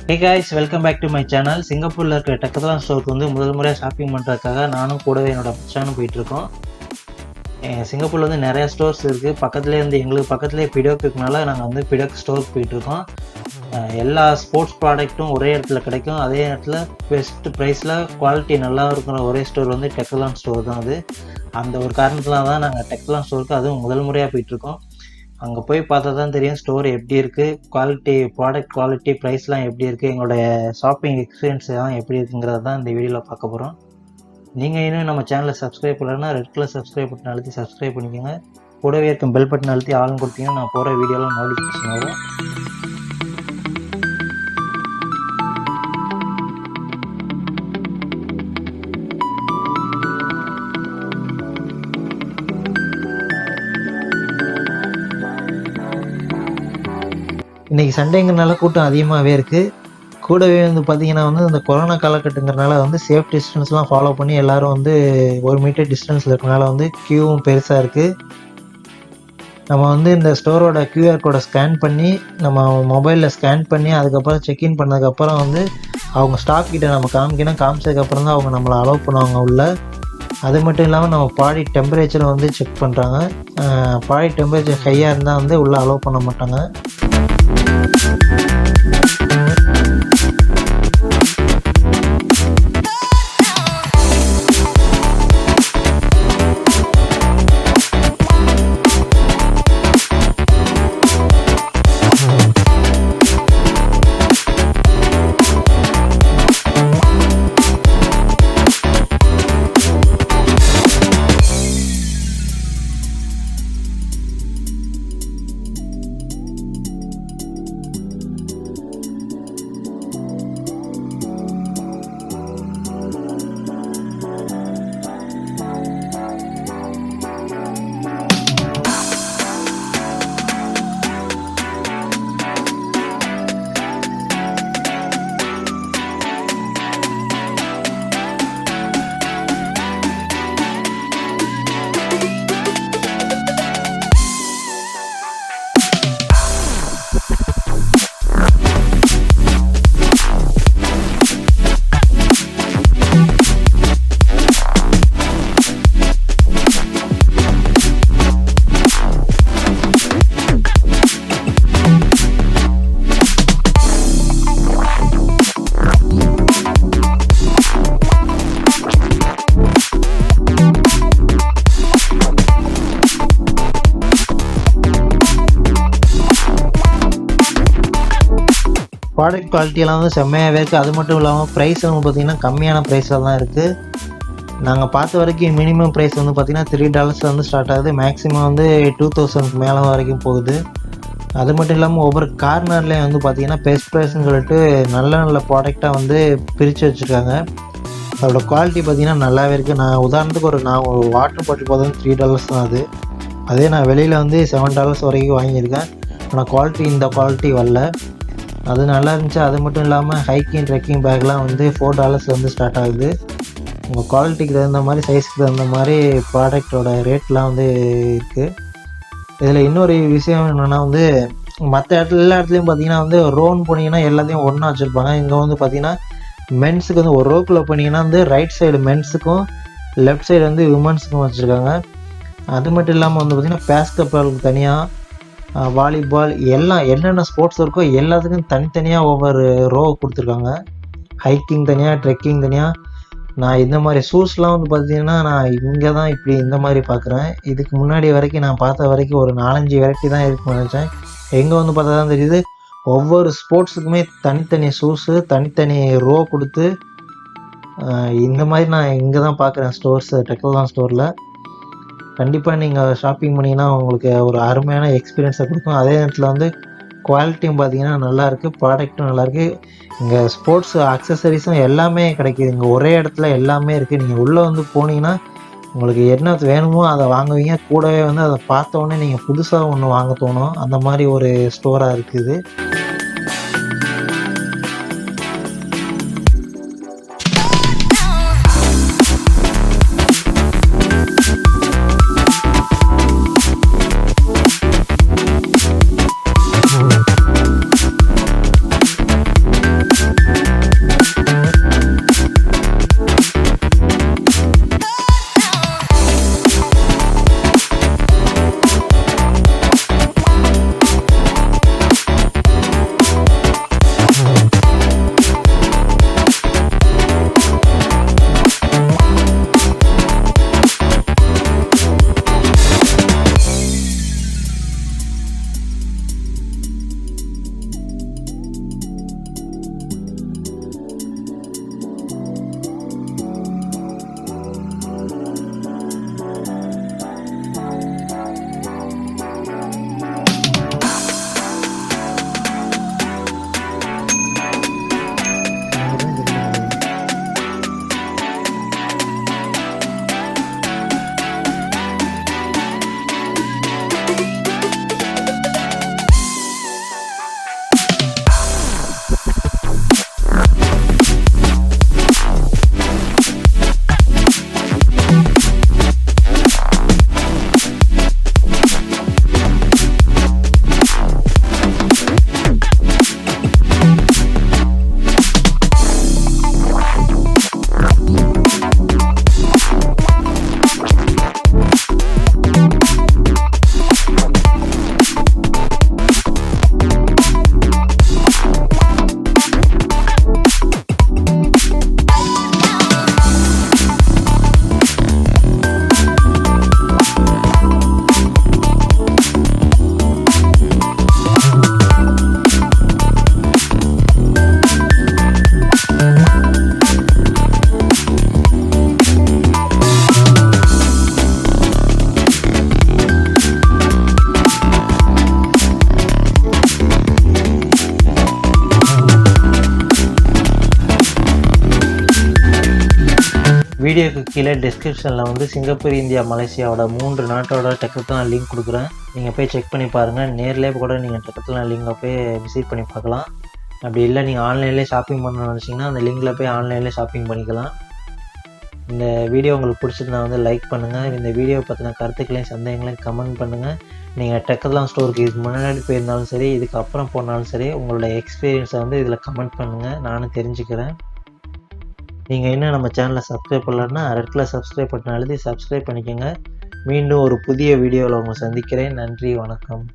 Hey guys, welcome back to my channel. சிங்கப்பூரில் இருக்கிற Decathlon ஸ்டோருக்கு வந்து முதல் முறையாக ஷாப்பிங் பண்ணுறதுக்காக நானும் கூடவே என்னோட மச்சானும் போயிட்டுருக்கோம். சிங்கப்பூரில் வந்து நிறையா ஸ்டோர்ஸ் இருக்குது. எங்களுக்கு பக்கத்துலேயே பிடோக் இருக்கனால நாங்கள் வந்து பிடோக் ஸ்டோருக்கு போயிட்டுருக்கோம். எல்லா ஸ்போர்ட்ஸ் ப்ராடக்ட்டும் ஒரே இடத்துல கிடைக்கும். அதே இடத்துல பெஸ்ட் ப்ரைஸில் குவாலிட்டி நல்லா இருக்கிற ஒரே ஸ்டோர் வந்து டெக்கத்லான் ஸ்டோர் தான். அந்த ஒரு காரணத்தில் தான் நாங்கள் டெக்கத்லான் ஸ்டோருக்கு அதுவும் முதல் முறையாக போயிட்டுருக்கோம். அங்கே போய் பார்த்தா தான் தெரியும் ஸ்டோர் எப்படி இருக்குது, ப்ராடக்ட் குவாலிட்டி, ப்ரைஸ்லாம் எப்படி இருக்குது, எங்களுடைய ஷாப்பிங் எக்ஸ்பீரியன்ஸ் எல்லாம் எப்படி இருக்குங்கிறத தான் இந்த வீடியோவில் பார்க்க போகிறோம். நீங்கள் இன்னும் நம்ம சேனலை சப்ஸ்கிரைப் பண்ணலன்னா ரெட் கலர் சப்ஸ்கிரைப் பட்டன் அழுத்தி சப்ஸ்கிரைப் பண்ணிக்கோங்க. கூடவே இருக்கும் பெல் பட்டன் அழுத்தி ஆள்னு கொடுத்தீங்கன்னா நான் போகிற வீடியோலாம் நோட்டிஃபிகேஷன் வரும். இன்றைக்கி சண்டேங்கிறனால கூட்டம் அதிகமாகவே இருக்குது. கூடவே வந்து பார்த்திங்கன்னா வந்து இந்த கொரோனா காலகட்டங்கிறனால வந்து சேஃப் டிஸ்டன்ஸ்லாம் ஃபாலோ பண்ணி எல்லோரும் வந்து 1 மீட்டர் டிஸ்டன்ஸில் இருக்கனால வந்து க்யூவும் பெருசாக இருக்குது. நம்ம வந்து இந்த ஸ்டோரோட QR கோடை ஸ்கேன் பண்ணி நம்ம மொபைலில் ஸ்கேன் பண்ணி அதுக்கப்புறம் செக்இன் பண்ணதுக்கப்புறம் வந்து அவங்க ஸ்டாக் கிட்ட நம்ம காமிச்சதுக்கப்புறம் தான் அவங்க நம்மளை அலோவ் பண்ணுவாங்க உள்ள. அது மட்டும் இல்லாமல் நம்ம பாடி டெம்பரேச்சரை வந்து செக் பண்ணுறாங்க. பாடி டெம்பரேச்சர் ஹையாக இருந்தால் வந்து உள்ளே அலோவ் பண்ண மாட்டாங்க. ப்ராடக்ட் குவாலிட்டியெல்லாம் வந்து செம்மையாகவே இருக்குது. அது மட்டும் இல்லாமல் ப்ரைஸ் வந்து பார்த்திங்கன்னா கம்மியான ப்ரைஸில் தான் இருக்குது. நாங்கள் பார்த்த வரைக்கும் மினிமம் ப்ரைஸ் வந்து பார்த்திங்கன்னா $3 வந்து ஸ்டார்ட் ஆகுது. மேக்ஸிமம் வந்து 2000 மேலே வரைக்கும் போகுது. அது மட்டும் இல்லாமல் ஒவ்வொரு கார்னர்லேயும் வந்து பார்த்திங்கன்னா பெஸ்ட் ப்ரைஸ்ன்னு சொல்லிட்டு நல்ல ப்ராடக்டாக வந்து பிரித்து வச்சுருக்காங்க. அதோட குவாலிட்டி பார்த்திங்கன்னா நல்லாவே இருக்குது. நான் உதாரணத்துக்கு நான் ஒரு வாட்டர் பாட்டில் பார்த்தா $3 தான் அது. அதே நான் வெளியில் வந்து $7 வரைக்கும் வாங்கியிருக்கேன். ஆனால் இந்த குவாலிட்டி வரல. அது நல்லா இருந்துச்சு. அது மட்டும் இல்லாமல் ஹைக்கிங் ட்ரெக்கிங் பேக்லாம் வந்து $4 வந்து ஸ்டார்ட் ஆகுது. உங்கள் குவாலிட்டிக்கு தகுந்த மாதிரி, சைஸுக்கு தகுந்த மாதிரி ப்ராடக்டோட ரேட்லாம் வந்து இருக்குது. இதில் இன்னொரு விஷயம் என்னென்னா வந்து மற்ற எல்லா இடத்துலையும் பார்த்திங்கன்னா வந்து ரோன் போனீங்கன்னா எல்லாத்தையும் ஒன்றா வச்சுருப்பாங்க. இங்கே வந்து பார்த்திங்கன்னா மென்ஸுக்கு வந்து ஒரு ரோக்குள்ளே போனீங்கன்னா வந்து ரைட் சைடு மென்ஸுக்கும் லெஃப்ட் சைடு வந்து விமன்ஸுக்கும் வச்சுருக்காங்க. அது மட்டும் இல்லாமல் வந்து பார்த்திங்கன்னா பேஸ்கெட் பாலுக்கு தனியாக, வாலிபால் எல்லாம் என்னென்ன ஸ்போர்ட்ஸ் இருக்கோ எல்லாத்துக்கும் தனித்தனியாக ஒவ்வொரு ரோ கொடுத்துருக்காங்க. ஹைக்கிங் தனியாக, ட்ரெக்கிங் தனியாக. நான் இந்த மாதிரி ஷூஸ்லாம் வந்து பார்த்திங்கன்னா நான் இங்கே தான் இப்படி இந்த மாதிரி பார்க்குறேன். இதுக்கு முன்னாடி வரைக்கும் நான் பார்த்த வரைக்கும் ஒரு 4-5 வெரைட்டி தான் இருக்குன்னு நினச்சேன். எங்கே வந்து பார்த்தா தான் தெரியுது ஒவ்வொரு ஸ்போர்ட்ஸுக்குமே தனித்தனி ஷூஸு, தனித்தனி ரோ கொடுத்து இந்த மாதிரி நான் இங்கே தான் பார்க்குறேன் டெக்கத்லான் ஸ்டோரில். கண்டிப்பாக நீங்கள் ஷாப்பிங் பண்ணிங்கன்னா உங்களுக்கு ஒரு அருமையான எக்ஸ்பீரியன்ஸை கொடுக்கும். அதே நேரத்தில் வந்து குவாலிட்டியும் பார்த்திங்கன்னா நல்லாயிருக்கு, ப்ராடக்ட்டும் நல்லாயிருக்கு. இங்கே ஸ்போர்ட்ஸ் அக்சசரிஸும் எல்லாமே கிடைக்கிது. இங்கே ஒரே இடத்துல எல்லாமே இருக்குது. நீங்கள் உள்ளே வந்து போனீங்கன்னா உங்களுக்கு என்ன வேணுமோ அதை வாங்குவீங்க. கூடவே வந்து அதை பார்த்தோன்னே நீங்கள் புதுசாக ஒன்று வாங்க தோணும். அந்த மாதிரி ஒரு ஸ்டோராக இருக்குது. வீடியோக்கு கீழே டிஸ்கிரிப்ஷனில் வந்து சிங்கப்பூர், இந்தியா, மலேசியாவோட 3 நாட்டோட டெக்கத்லான் லிங்க் கொடுக்குறேன். நீங்கள் போய் செக் பண்ணி பாருங்கள். நேர்லேயே கூட நீங்கள் டெக்கத்லான் லிங்கை போய் விசிட் பண்ணி பார்க்கலாம். அப்படி இல்லை நீங்கள் ஆன்லைன்லேயே ஷாப்பிங் பண்ணணும்னு நினச்சிங்கன்னா அந்த லிங்கில் போய் ஆன்லைன்லேயே ஷாப்பிங் பண்ணிக்கலாம். இந்த வீடியோ உங்களுக்கு பிடிச்சிருந்தா வந்து லைக் பண்ணுங்கள். இந்த வீடியோ பற்றின கருத்துக்களையும் சந்தேகங்களையும் கமெண்ட் பண்ணுங்கள். நீங்கள் டெக்கத்லான் ஸ்டோருக்கு இதுக்கு முன்னாடி போயிருந்தாலும் சரி, இதுக்கு அப்புறம் போனாலும் சரி, உங்களோட எக்ஸ்பீரியன்ஸை வந்து இதில் கமெண்ட் பண்ணுங்கள். நானும் தெரிஞ்சுக்கிறேன். நீங்கள் இன்னும் நம்ம சேனலை சப்ஸ்கிரைப் பண்ணலன்னா ரெட் கலர் சப்ஸ்கிரைப் பட்டன் அழுத்தி சப்ஸ்கிரைப் பண்ணிக்கோங்க. மீண்டும் ஒரு புதிய வீடியோவில் உங்களை சந்திக்கிறேன். நன்றி, வணக்கம்.